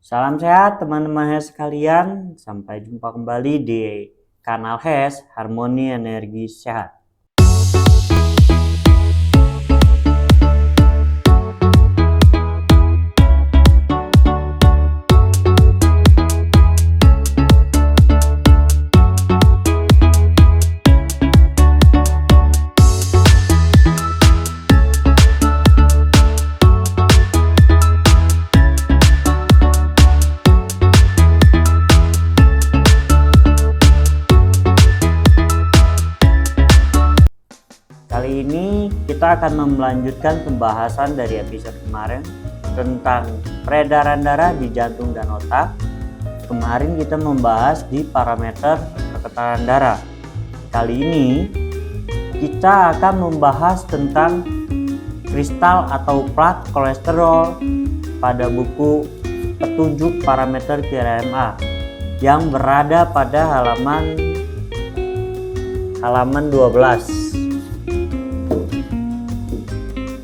Salam sehat teman-teman HES sekalian, sampai jumpa kembali di kanal HES Harmoni Energi Sehat. Kali ini kita akan melanjutkan pembahasan dari episode kemarin tentang peredaran darah di jantung dan otak. Kemarin kita membahas di parameter tekanan darah. Kali ini kita akan membahas tentang kristal atau plak kolesterol pada buku petunjuk parameter KRMA yang berada pada halaman 12.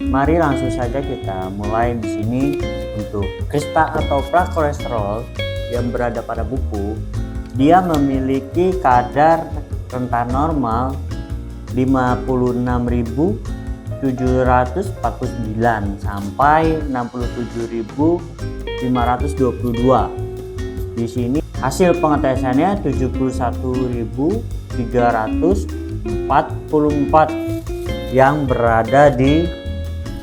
Mari langsung saja kita mulai di sini. Untuk kristal atau plak kolesterol yang berada pada buku, dia memiliki kadar rentan normal 56.749 sampai 67.522. Di sini hasil pengetesannya 71.344 yang berada di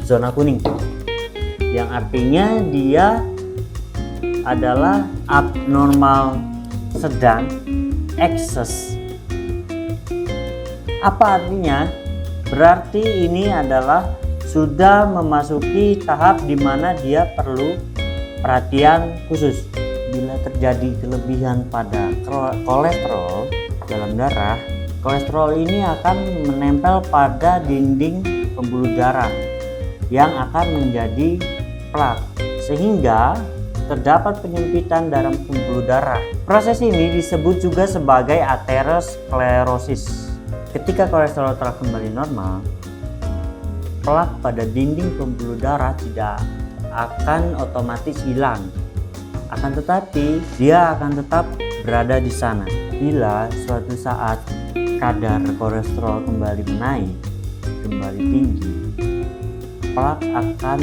zona kuning, yang artinya dia adalah abnormal sedang excess. Apa artinya? Berarti ini adalah sudah memasuki tahap di mana dia perlu perhatian khusus. Bila terjadi kelebihan pada kolesterol dalam darah, kolesterol ini akan menempel pada dinding pembuluh darah yang akan menjadi plak, sehingga terdapat penyempitan dalam pembuluh darah. Proses ini disebut juga sebagai aterosklerosis. Ketika kolesterol telah kembali normal, plak pada dinding pembuluh darah tidak akan otomatis hilang, akan tetapi dia akan tetap berada di sana. Bila suatu saat kadar kolesterol kembali menaik, kembali tinggi, plak akan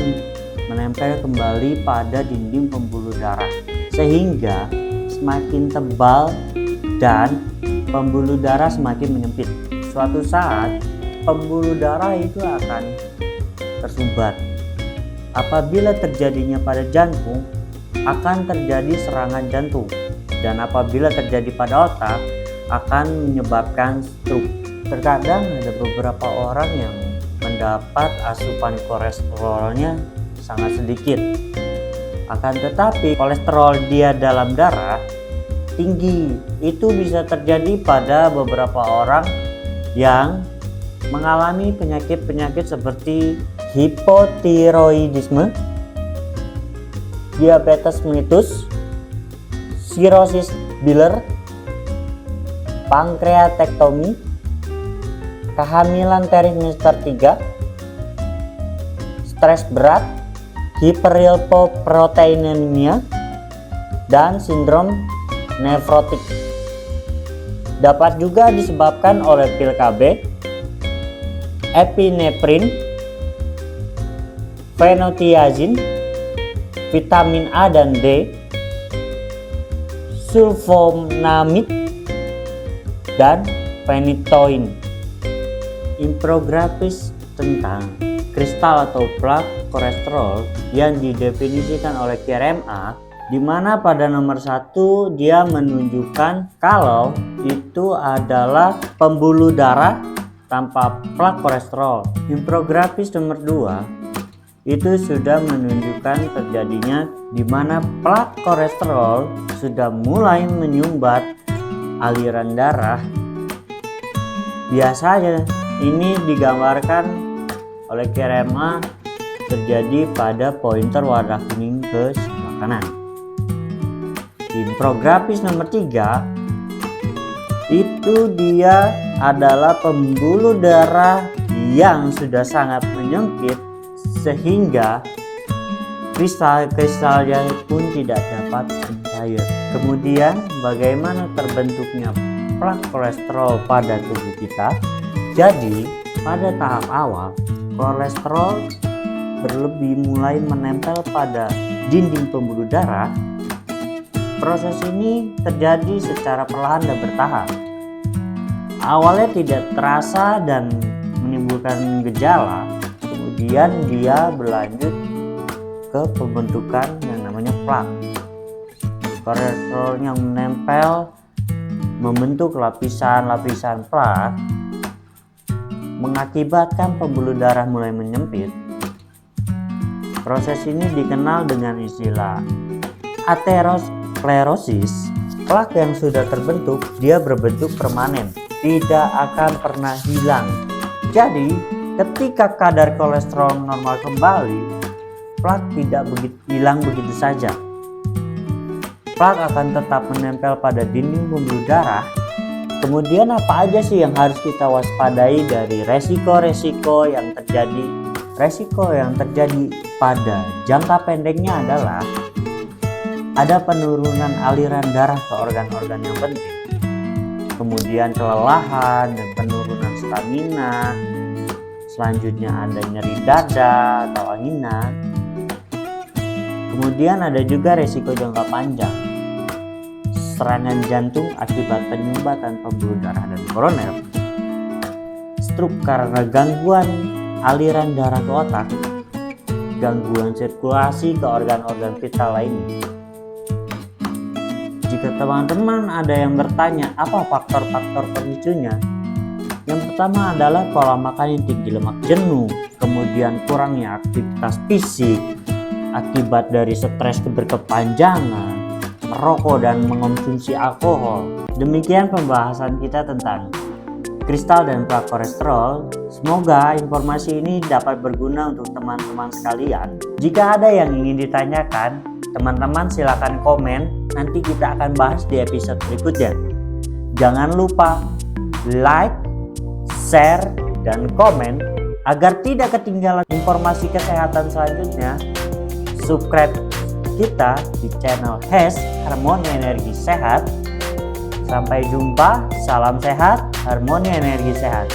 menempel kembali pada dinding pembuluh darah sehingga semakin tebal dan pembuluh darah semakin menyempit. Suatu saat pembuluh darah itu akan tersumbat. Apabila terjadinya pada jantung, akan terjadi serangan jantung, dan apabila terjadi pada otak akan menyebabkan stroke. Terkadang ada beberapa orang yang mendapat asupan kolesterolnya sangat sedikit, akan tetapi kolesterol dia dalam darah tinggi. Itu bisa terjadi pada beberapa orang yang mengalami penyakit-penyakit seperti hipotiroidisme, diabetes mellitus, sirosis Biller, pankreatektomi, kehamilan trimester 3, stres berat, hiperlipoproteinemia, dan sindrom nefrotik. Dapat juga disebabkan oleh pil KB, epinefrin, phenothiazine, vitamin A dan D, sulfonamid, dan phenytoin. Infografis tentang kristal atau plak kolesterol yang didefinisikan oleh KRMA, di mana pada nomor 1 dia menunjukkan kalau itu adalah pembuluh darah tanpa plak kolesterol. Infografis nomor 2 itu sudah menunjukkan terjadinya di mana plak kolesterol sudah mulai menyumbat aliran darah. Biasanya ini digambarkan oleh KRMA terjadi pada pointer warna kuning ke sebelah kanan. Infografis nomor 3 itu dia adalah pembuluh darah yang sudah sangat menyempit sehingga kristal-kristalnya pun tidak dapat mencair. Kemudian bagaimana terbentuknya plak kolesterol pada tubuh kita? Jadi pada tahap awal kolesterol berlebih mulai menempel pada dinding pembuluh darah. Proses ini terjadi secara perlahan dan bertahap. Awalnya tidak terasa dan menimbulkan gejala, kemudian dia berlanjut ke pembentukan yang namanya plak. Kolesterol yang menempel membentuk lapisan-lapisan plak, mengakibatkan pembuluh darah mulai menyempit. Proses ini dikenal dengan istilah aterosklerosis. Plak yang sudah terbentuk, dia berbentuk permanen, tidak akan pernah hilang. Jadi, ketika kadar kolesterol normal kembali, plak tidak hilang begitu saja. Plak akan tetap menempel pada dinding pembuluh darah. Kemudian apa aja sih yang harus kita waspadai dari resiko-resiko yang terjadi? Resiko yang terjadi pada jangka pendeknya adalah ada penurunan aliran darah ke organ-organ yang penting. Kemudian kelelahan dan penurunan stamina. Selanjutnya ada nyeri dada atau anginan. Kemudian ada juga resiko jangka panjang, serangan jantung akibat penyumbatan pembuluh darah dan koroner, stroke karena gangguan aliran darah ke otak, gangguan sirkulasi ke organ-organ vital lainnya. Jika teman-teman ada yang bertanya apa faktor-faktor pemicunya, yang pertama adalah pola makan yang tinggi lemak jenuh, kemudian kurangnya aktivitas fisik akibat dari stres berkepanjangan, merokok dan mengonsumsi alkohol. Demikian pembahasan kita tentang kristal dan plak kolesterol. Semoga informasi ini dapat berguna untuk teman-teman sekalian. Jika ada yang ingin ditanyakan, teman-teman silakan komen, nanti kita akan bahas di episode berikutnya. Jangan lupa like, share, dan komen agar tidak ketinggalan informasi kesehatan selanjutnya. Subscribe kita di channel HES Harmoni Energi Sehat. Sampai jumpa, salam sehat, harmoni energi sehat.